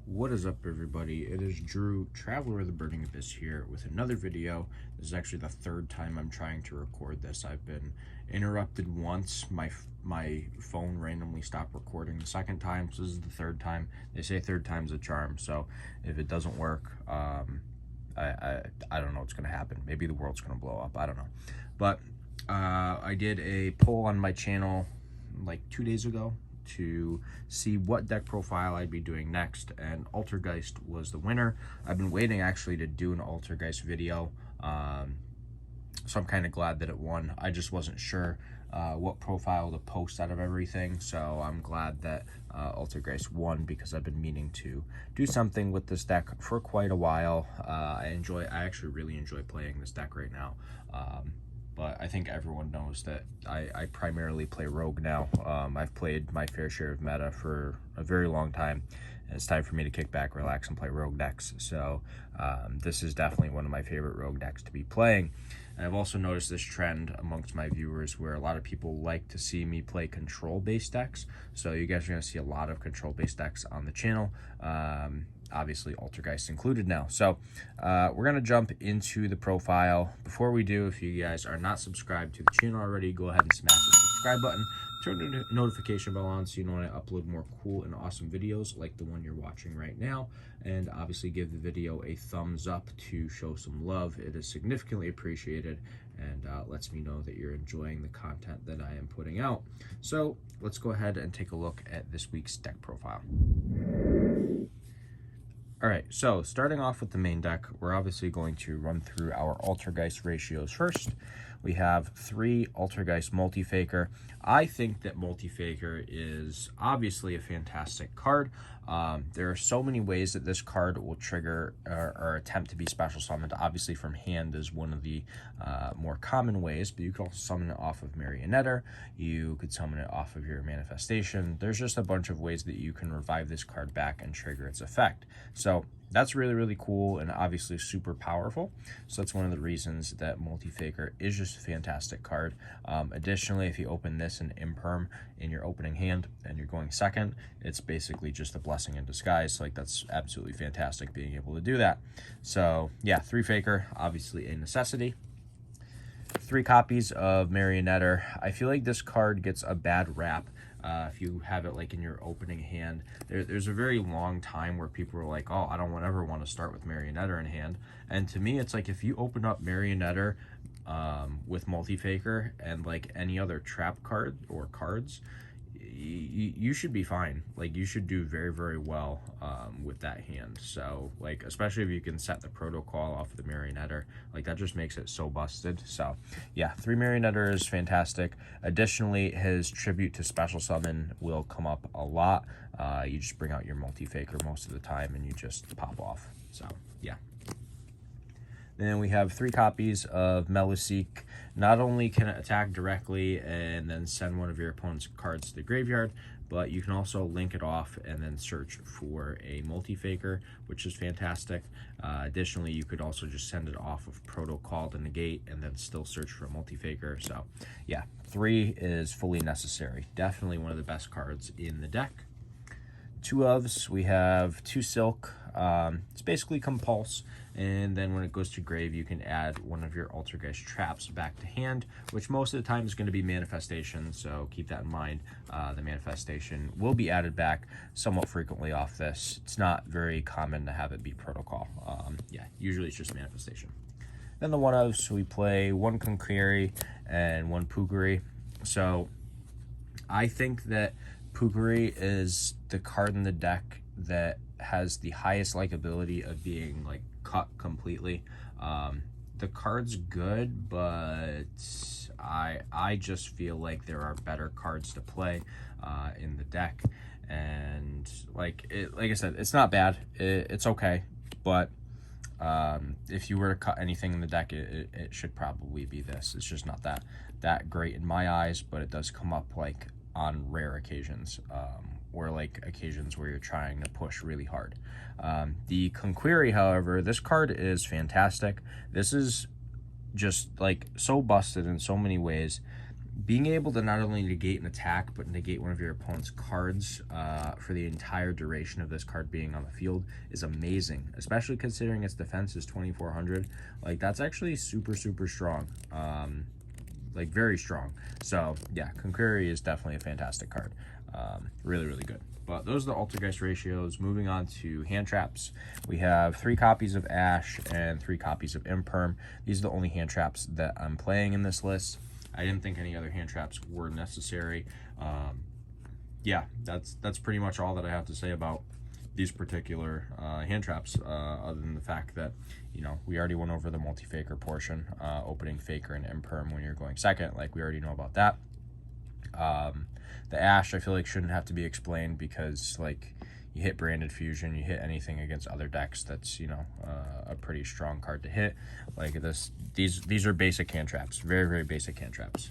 What is up, everybody? It is Drew, Traveler of the Burning Abyss, here with another video. This is actually the third time I'm trying to record this. I've been interrupted once. My phone randomly stopped recording the second time, so this is the third time. They say third time's a charm, so if it doesn't work, I don't know what's going to happen. Maybe the world's going to blow up. I don't know. But I did a poll on my channel like 2 days ago to see what deck profile I'd be doing next, and Altergeist was the winner. I've been waiting actually to do an Altergeist video, so I'm kind of glad that it won. I just wasn't sure what profile to post out of everything, so I'm glad that Altergeist won, because I've been meaning to do something with this deck for quite a while. I actually really enjoy playing this deck right now. But I think everyone knows that I primarily play Rogue now. I've played my fair share of meta for a very long time, and it's time for me to kick back, relax, and play Rogue decks. So this is definitely one of my favorite Rogue decks to be playing. And I've also noticed this trend amongst my viewers where a lot of people like to see me play control-based decks. So you guys are going to see a lot of control-based decks on the channel. Obviously Altergeist included now. So we're going to jump into the profile. Before we do, if you guys are not subscribed to the channel already, go ahead and smash the subscribe button. Turn the notification bell on so you know when I upload more cool and awesome videos like the one you're watching right now. And obviously give the video a thumbs up to show some love. It is significantly appreciated and lets me know that you're enjoying the content that I am putting out. So let's go ahead and take a look at this week's deck profile. All right, so starting off with the main deck, we're obviously going to run through our Altergeist ratios first. We have 3 Altergeist Multi-Faker. I think that Multi-Faker is obviously a fantastic card. There are so many ways that this card will trigger or attempt to be special summoned. Obviously from hand is one of the more common ways, but you could also summon it off of Marionetter. You could summon it off of your manifestation. There's just a bunch of ways that you can revive this card back and trigger its effect. So that's really, really cool and obviously super powerful. So that's one of the reasons that Multi-Faker is just a fantastic card. Additionally, if you open this in Imperm in your opening hand and you're going second, it's basically just a blessing in disguise. Like, that's absolutely fantastic being able to do that. So yeah, 3 Faker, obviously a necessity. 3 copies of Marionetter. I feel like this card gets a bad rap. If you have it like in your opening hand, there's a very long time where people are like, oh, I don't ever want to start with Marionetter in hand. And to me, it's like, if you open up Marionetter with Multi-Faker and like any other trap card or cards, you should be fine. Like, you should do very, very well with that hand. So like, especially if you can set the protocol off of the Marionetter, like that just makes it so busted. So yeah, 3 Marionetter is fantastic. Additionally, his tribute to special summon will come up a lot. You just bring out your Multi-Faker most of the time and you just pop off. So yeah. Then we have 3 copies of Meluseek. Not only can it attack directly and then send one of your opponent's cards to the graveyard, but you can also link it off and then search for a Multi-Faker, which is fantastic. Additionally, you could also just send it off of Protocol to negate and then still search for a Multi-Faker. So yeah, 3 is fully necessary. Definitely one of the best cards in the deck. 2 ofs, we have 2 Silk. It's basically Compulse, and then when it goes to grave, you can add one of your Altergeist traps back to hand, which most of the time is going to be Manifestation, so keep that in mind. The Manifestation will be added back somewhat frequently off this. It's not very common to have it be Protocol. Yeah, usually it's just Manifestation. Then the 1 ofs, we play 1 Conqueri and 1 Pugari. So I think that Pugari is the card in the deck that has the highest likability of being like cut completely. The card's good, but I just feel like there are better cards to play in the deck. And like I said, it's not bad. It's okay, but if you were to cut anything in the deck, it should probably be this. It's just not that great in my eyes, but it does come up like on rare occasions, or like occasions where you're trying to push really hard. The Conqueri, however, this card is fantastic. This is just like so busted in so many ways. being able to not only negate an attack, but negate one of your opponent's cards for the entire duration of this card being on the field is amazing, especially considering its defense is 2400. Like, that's actually super, super strong. Like, very strong. So, yeah, Conqueri is definitely a fantastic card. Really, really good. But those are the Altergeist ratios. Moving on to hand traps. We have 3 copies of Ash and 3 copies of Imperm. These are the only hand traps that I'm playing in this list. I didn't think any other hand traps were necessary. Yeah, that's pretty much all that I have to say about these particular hand traps, other than the fact that, you know, we already went over the multi-faker portion, opening faker and imperm when you're going second. Like, we already know about that. The Ash, I feel like, shouldn't have to be explained, because, like, you hit Branded Fusion, you hit anything against other decks, that's, you know, a pretty strong card to hit. Like this, these are basic hand traps, very, very basic hand traps.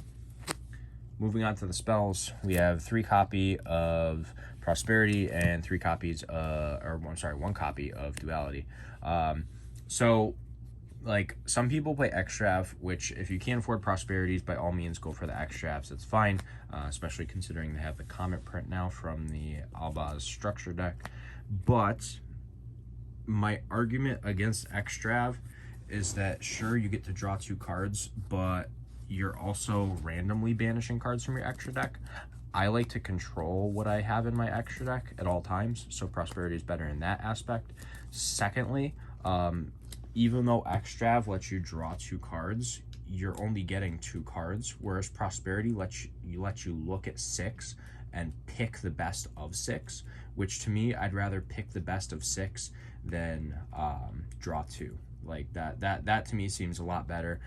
Moving on to the spells, we have 3 copy of Prosperity and 3 copies, one copy of Duality. So, like, some people play Extrav, which, if you can't afford Prosperities, by all means go for the Extravs. It's fine, especially considering they have the Comet print now from the Albaz structure deck. But my argument against Extrav is that, sure, you get to draw 2 cards, but you're also randomly banishing cards from your extra deck. I like to control what I have in my extra deck at all times, so Prosperity is better in that aspect. Secondly, even though Extrav lets you draw 2 cards, you're only getting 2 cards, whereas Prosperity lets you look at 6 and pick the best of 6, which, to me, I'd rather pick the best of 6 than draw 2. Like, that to me seems a lot better.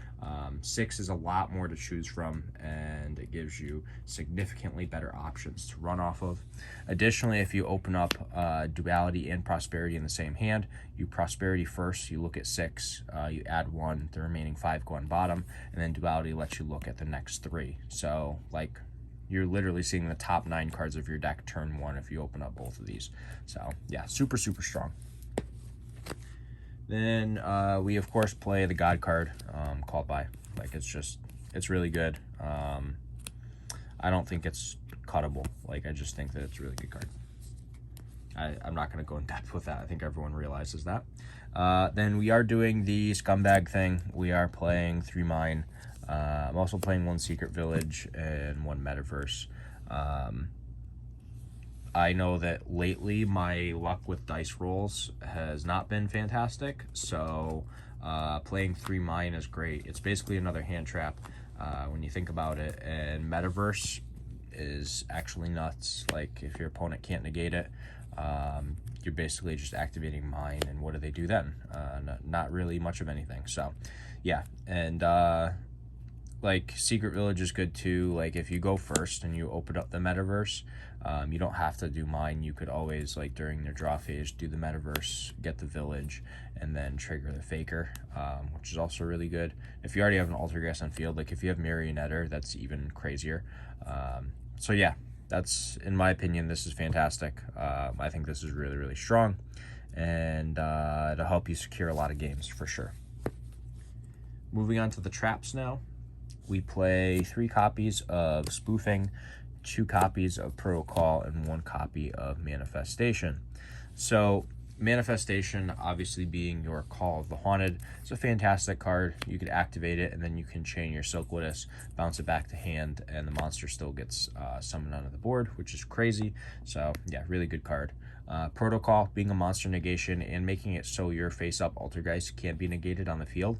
6 is a lot more to choose from, and it gives you significantly better options to run off of. Additionally, if you open up Duality and Prosperity in the same hand, you Prosperity first, you look at 6, you add 1, the remaining 5 go on bottom, and then Duality lets you look at the next 3. So, like, you're literally seeing the top 9 cards of your deck turn 1 if you open up both of these. So, yeah, super, super strong. Then we, of course, play the God card, Called By. Like, it's really good. I don't think it's cuttable. Like, I just think that it's a really good card. I'm not going to go in depth with that. I think everyone realizes that. Then we are doing the Scumbag thing. We are playing 3 Mine. I'm also playing 1 Secret Village and 1 Metaverse. I know that lately my luck with dice rolls has not been fantastic, so playing 3 Mine is great. It's basically another hand trap when you think about it, and Metaverse is actually nuts. Like, if your opponent can't negate it, you're basically just activating Mine, and what do they do then? Not really much of anything. So, yeah, and like, Secret Village is good too. Like, if you go first and you open up the Metaverse, you don't have to do Mine. You could always, like, during their draw phase, do the Metaverse, get the Village, and then trigger the Faker, which is also really good. If you already have an Altergeist on field, like, if you have Marionetter, that's even crazier. So, yeah, that's, in my opinion, this is fantastic. I think this is really, really strong, and it'll help you secure a lot of games for sure. Moving on to the traps now. We play 3 copies of Spoofing, 2 copies of Protocol, and 1 copy of Manifestation. So, Manifestation, obviously being your Call of the Haunted, it's a fantastic card. You could activate it, and then you can chain your Silkwittus, bounce it back to hand, and the monster still gets summoned onto the board, which is crazy. So, yeah, really good card. Protocol, being a monster negation and making it so your face-up Altergeist can't be negated on the field.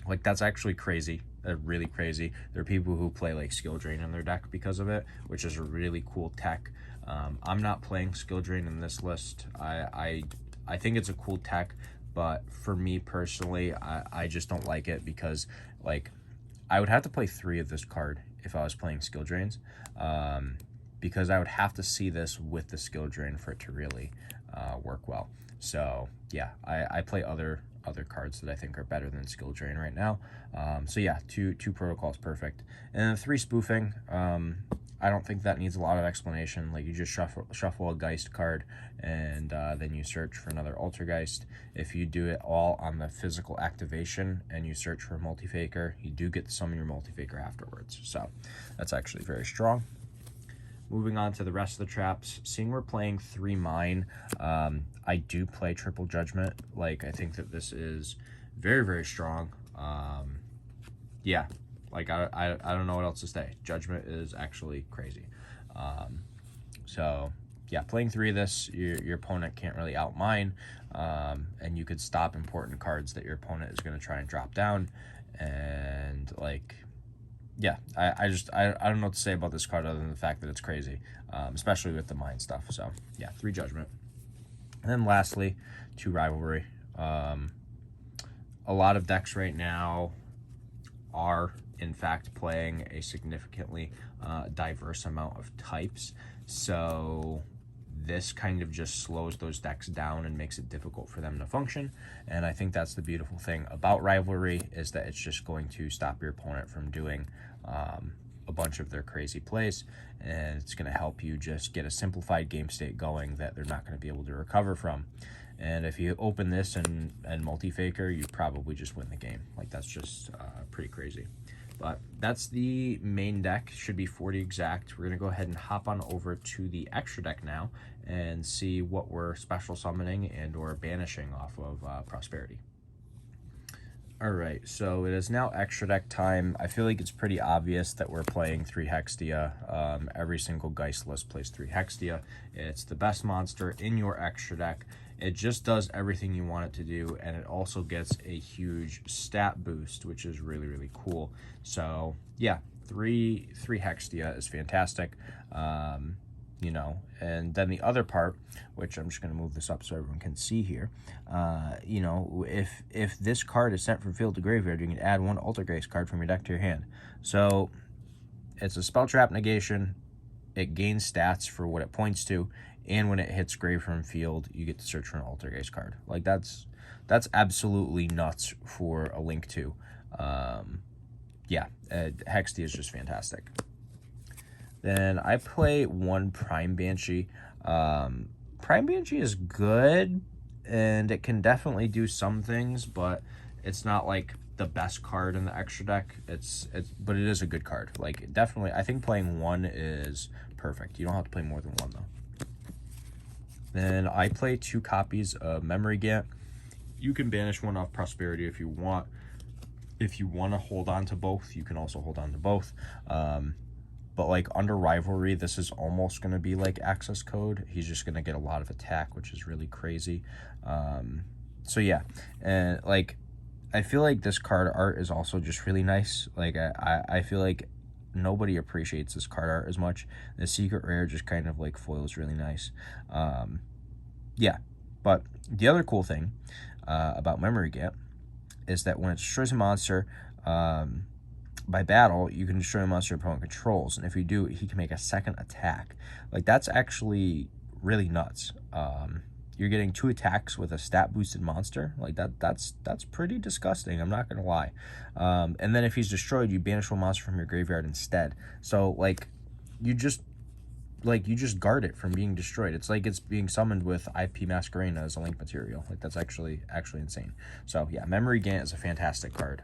Like, that's actually crazy. Really crazy. There are people who play, like, Skill Drain in their deck because of it, which is a really cool tech. I'm not playing Skill Drain in this list. I think it's a cool tech, but for me personally, I just don't like it because, like, I would have to play 3 of this card if I was playing Skill Drains, because I would have to see this with the Skill Drain for it to really work well. So, yeah, I play other cards that I think are better than Skill Drain right now. So yeah, two Protocols perfect. And then 3 Spoofing. I don't think that needs a lot of explanation. Like, you just shuffle a Geist card, and then you search for another Altergeist. If you do it all on the physical activation and you search for a Multifaker, you do get to summon your Multifaker afterwards. So that's actually very strong. Moving on to the rest of the traps, seeing we're playing 3 mine, I do play Triple Judgment. Like, I think that this is very, very strong. Yeah, like, I don't know what else to say. Judgment is actually crazy. So, yeah, playing 3 of this, your opponent can't really outmine, and you could stop important cards that your opponent is going to try and drop down, and, like, yeah, I don't know what to say about this card other than the fact that it's crazy, especially with the mine stuff. So, yeah, 3 Judgment. And then lastly, 2 Rivalry. A lot of decks right now are, in fact, playing a significantly diverse amount of types. So this kind of just slows those decks down and makes it difficult for them to function. And I think that's the beautiful thing about Rivalry, is that it's just going to stop your opponent from doing a bunch of their crazy plays, and it's going to help you just get a simplified game state going that they're not going to be able to recover from. And if you open this and Multifaker, you probably just win the game. Like, that's just pretty crazy. But that's the main deck. Should be 40 exact. We're going to go ahead and hop on over to the extra deck now and see what we're special summoning and or banishing off of Prosperity. Alright, so it is now extra deck time. I feel like it's pretty obvious that we're playing 3 Hextia. Every single Geist list plays 3 Hextia. It's the best monster in your extra deck. It just does everything you want it to do, and it also gets a huge stat boost, which is really, really cool. So, yeah, 3 Hextia is fantastic. You know, and then the other part, which I'm just going to move this up so everyone can see here, you know, if this card is sent from field to graveyard, you can add 1 Altergeist card from your deck to your hand. So it's a spell trap negation. It gains stats for what it points to, and when it hits grave from field, you get to search for an Altergeist card. Like, that's absolutely nuts for a Link 2. Yeah, Hextia is just fantastic. Then I play 1 Prime Banshee. Prime Banshee is good, and it can definitely do some things, but it's not like the best card in the extra deck. But it is a good card. Like, definitely, I think playing 1 is perfect. You don't have to play more than 1 though. Then I play 2 copies of Memory Gant. You can banish 1 off Prosperity if you want. If you want to hold on to both, you can also hold on to both. But, like, under Rivalry, this is almost going to be like access code. He's just going to get a lot of attack, which is really crazy. So, yeah. And, like, I feel like this card art is also just really nice. Like, I feel like nobody appreciates this card art as much. The secret rare just kind of, like, foils really nice. Yeah. But the other cool thing about Memory Gant is that when it destroys a monster... by battle, you can destroy a monster your opponent controls, and if you do, he can make a 2nd attack. Like, that's actually really nuts. You're getting 2 attacks with a stat boosted monster. Like, that's pretty disgusting, I'm not gonna lie. And then if he's destroyed, you banish 1 monster from your graveyard instead. So, like, you just guard it from being destroyed. It's like it's being summoned with IP Masquerena as a link material. Like, that's actually insane. So yeah, Memory Gant is a fantastic card.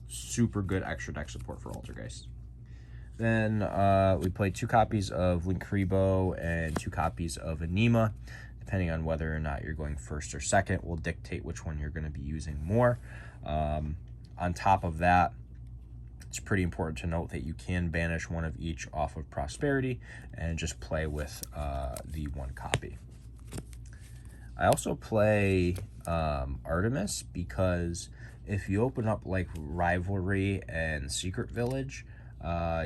Super good extra deck support for Altergeist. Then we played 2 copies of Link Kribo and 2 copies of Anima. Depending on whether or not you're going first or second will dictate which one you're going to be using more. On top of that, it's pretty important to note that you can banish 1 of each off of Prosperity and just play with the 1 copy. I also play Artemis because if you open up like Rivalry and Secret Village,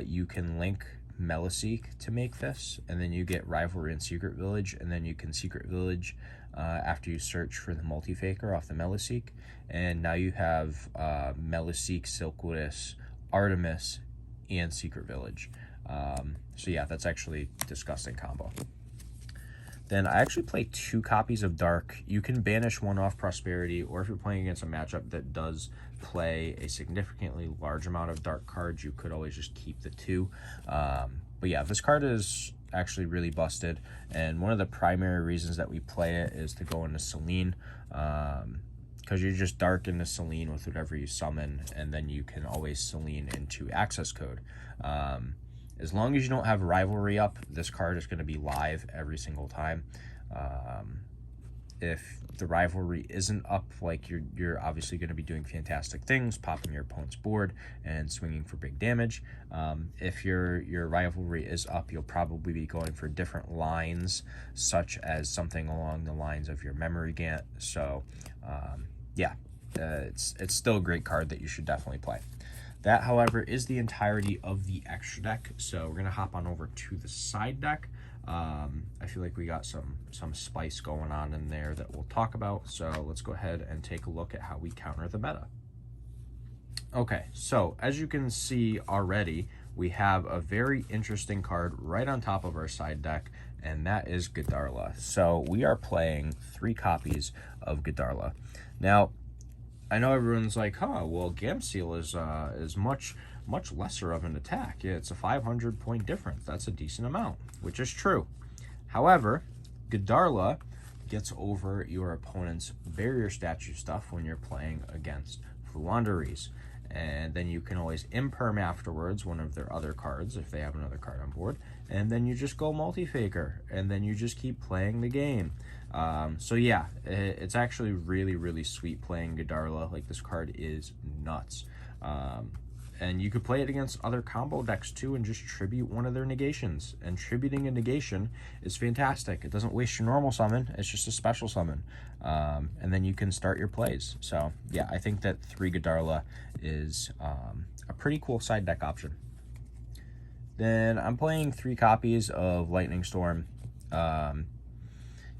you can link Meliseek to make this, and then you get Rivalry and Secret Village, and then you can Secret Village after you search for the Multifaker off the Meliseek, and now you have Meliseek, Silkwitous, Artemis, and Secret Village. So yeah, that's actually a disgusting combo. Then I actually play 2 copies of Dark. You can banish 1 off Prosperity, or if you're playing against a matchup that does play a significantly large amount of Dark cards, you could always just keep the 2. But yeah, this card is actually really busted, and one of the primary reasons that we play it is to go into Selene, because you just dark into Selene with whatever you summon, and then you can always Selene into access code. As long as you don't have Rivalry up, this card is going to be live every single time. If the Rivalry isn't up, like you're obviously going to be doing fantastic things, popping your opponent's board and swinging for big damage. If your Rivalry is up, you'll probably be going for different lines, such as something along the lines of your Memory Gant. So yeah, it's still a great card that you should definitely play. That, however, is the entirety of the extra deck. So we're going to hop on over to the side deck. I feel like we got some spice going on in there that we'll talk about. So let's go ahead and take a look at how we counter the meta. Okay, so as you can see already, we have a very interesting card right on top of our side deck, and that is G'Darla. So we are playing 3 copies of G'Darla. Now, I know everyone's like, huh, well, Gamseal is much lesser of an attack. Yeah, it's a 500 point difference. That's a decent amount, which is true. However, G'Darla gets over your opponent's barrier statue stuff when you're playing against Fluandereeze. And then you can always imperm afterwards one of their other cards if they have another card on board. And then you just go multi-faker, and then you just keep playing the game. So yeah, it's actually really sweet playing G'Darla. Like, this card is nuts. And you could play it against other combo decks too and just tribute one of their negations. And tributing a negation is fantastic. It doesn't waste your normal summon. It's just a special summon. And then you can start your plays. So yeah, I think that 3 G'Darla is a pretty cool side deck option. Then I'm playing 3 copies of Lightning Storm.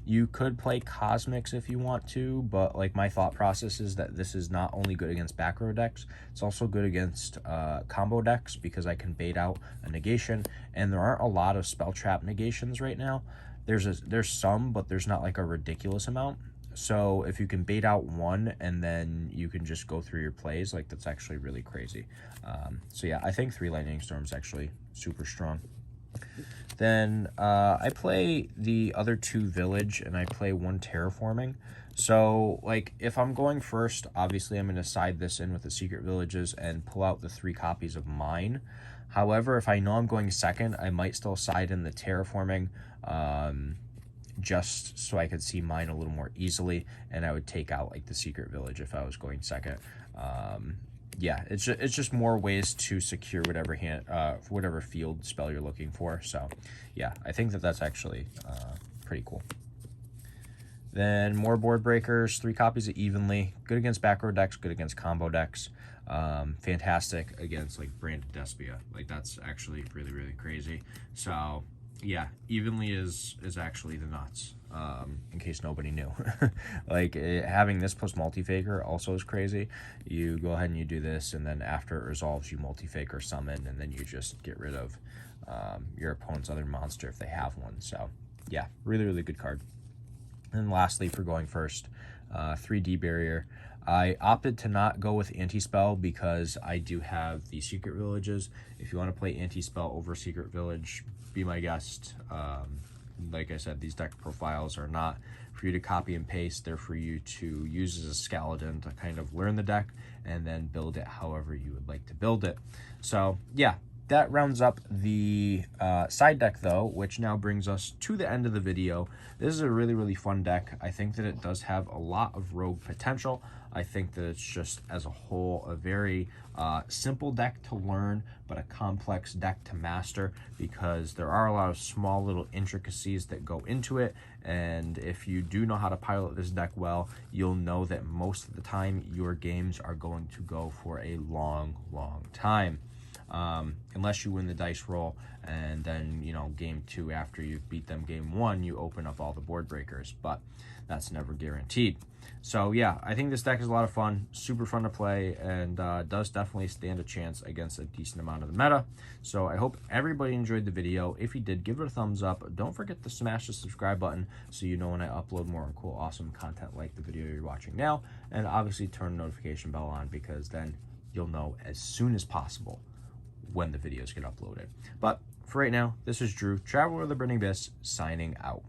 You could play Cosmics if you want to, but like, my thought process is that this is not only good against back row decks, it's also good against combo decks, because I can bait out a negation, and there aren't a lot of spell trap negations right now. There's some, but there's not like a ridiculous amount. So if you can bait out one and then you can just go through your plays, like, that's actually really crazy. So yeah, I think 3 Lightning Storms actually super strong. Then I play the other 2 Village, and I play 1 Terraforming. So, like, if I'm going first, obviously I'm going to side this in with the Secret Villages and pull out the 3 copies of mine. However, if I know I'm going second, I might still side in the Terraforming, just so I could see mine a little more easily, and I would take out, like, the Secret Village if I was going second. Yeah, it's just more ways to secure whatever field spell you're looking for. So yeah, I think that's actually pretty cool. Then more board breakers, 3 copies of Evenly. Good against back row decks, good against combo decks. Fantastic against, like, Branded Despia. Like, that's actually really crazy. So yeah, Evenly is actually the nuts, in case nobody knew. Like, having this plus multi-faker also is crazy. You go ahead and you do this, and then after it resolves, you multi-faker summon, and then you just get rid of your opponent's other monster if they have one. So yeah, really good card. And lastly, for going first, 3D Barrier. I opted to not go with Anti-Spell because I do have the Secret Villages. If you want to play Anti-Spell over Secret Village, be my guest. Like I said, these deck profiles are not for you to copy and paste. They're for you to use as a skeleton to kind of learn the deck and then build it however you would like to build it. So yeah, that rounds up the side deck, though, which now brings us to the end of the video. This is a really fun deck. I think that it does have a lot of rogue potential. I think that it's just, as a whole, a very simple deck to learn, but a complex deck to master, because there are a lot of small little intricacies that go into it. And if you do know how to pilot this deck well, you'll know that most of the time your games are going to go for a long time. Unless you win the dice roll, and then, you know, game 2, after you've beat them game 1, you open up all the board breakers, but that's never guaranteed. So yeah, I think this deck is a lot of fun, super fun to play, and does definitely stand a chance against a decent amount of the meta. So I hope everybody enjoyed the video. If you did, give it a thumbs up. Don't forget to smash the subscribe button so you know when I upload more cool, awesome content like the video you're watching now, and obviously turn the notification bell on, because then you'll know as soon as possible when the videos get uploaded. But for right now, this is Drew, Traveler of the Burning Abyss, signing out.